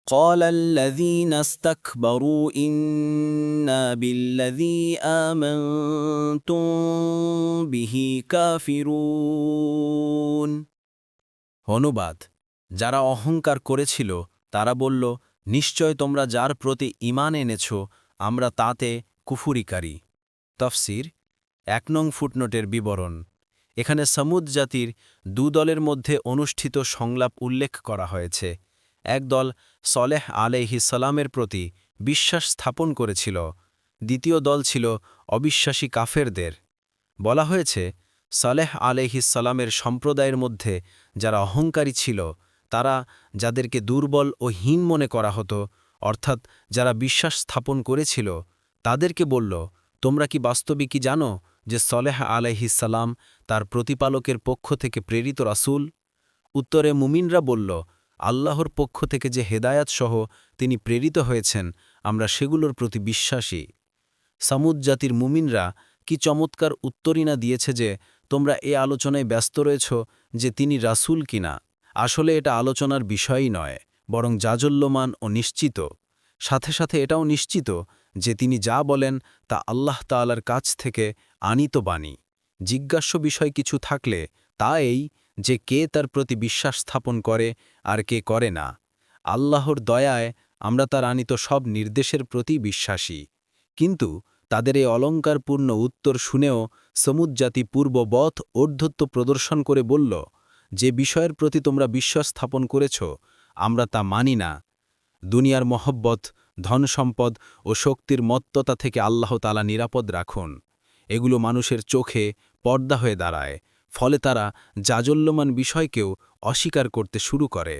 قال الذين استكبروا إنا بالذي آمنتم به كافرون। অনুবাদ, যারা অহংকার করেছিল তারা বলল, নিশ্চয় তোমরা যার প্রতি ঈমান এনেছ আমরা তাতে কুফুরিকারী। তফসির ১ নং ফুটনোটের বিবরণ। এখানে সমুদ জাতির দলের মধ্যে অনুষ্ঠিত সংলাপ উল্লেখ করা হয়েছে। এক দল সলেহ আলাইহিস সালামের প্রতি বিশ্বাস স্থাপন করেছিল, দ্বিতীয় দল ছিল অবিশ্বাসী কাফেরদের। বলা হয়েছে, সলেহ আলাইহিস সালামের সম্প্রদায়ের মধ্যে যারা অহংকারী ছিল, তারা যাদেরকে দুর্বল ও হীন মনে করা হতো, অর্থাৎ যারা বিশ্বাস স্থাপন করেছিল, তাদেরকে বলল, তোমরা কি বাস্তবিকই জানো যে সলেহ আলাইহিস সালাম তার প্রতিপালকের পক্ষ থেকে প্রেরিত রাসূল? উত্তরে মুমিনরা বলল, আল্লাহর পক্ষ থেকে যে হেদায়াত সহ তিনি প্রেরিত হয়েছেন আমরা সেগুলোর প্রতি বিশ্বাসী। সামুদ জাতির মুমিনরা কি চমৎকার উত্তরই না দিয়েছে যে, তোমরা এ আলোচনায় ব্যস্ত রয়েছ যে তিনি রাসূল কিনা। আসলে এটা আলোচনার বিষয়ই নয়, বরং জাজল্যমান ও নিশ্চিত। সাথে সাথে এটাও নিশ্চিত যে তিনি যা বলেন তা আল্লাহ তাআলার কাছ থেকে আনীত বাণী। জিজ্ঞাস্য বিষয় কিছু থাকলে তা এই যে কে তার প্রতি বিশ্বাস স্থাপন করে আর কে করে না। আল্লাহর দয়ায় আমরা তার আনীত সব নির্দেশের প্রতি বিশ্বাসী। কিন্তু তাদের এই অলঙ্কারপূর্ণ উত্তর শুনেও সমুদ জাতি পূর্ববৎ ঔদ্ধত্য প্রদর্শন করে বলল, যে বিষয়ের প্রতি তোমরা বিশ্বাস স্থাপন করেছ আমরা তা মানি না। দুনিয়ার মহব্বত, ধন সম্পদ ও শক্তির মত্ততা থেকে আল্লাহ তাআলা নিরাপদ রাখুন। এগুলো মানুষের চোখে পর্দা হয়ে দাঁড়ায়, ফলে তারা জাজল্যমান বিষয়কেও অস্বীকার করতে শুরু করে।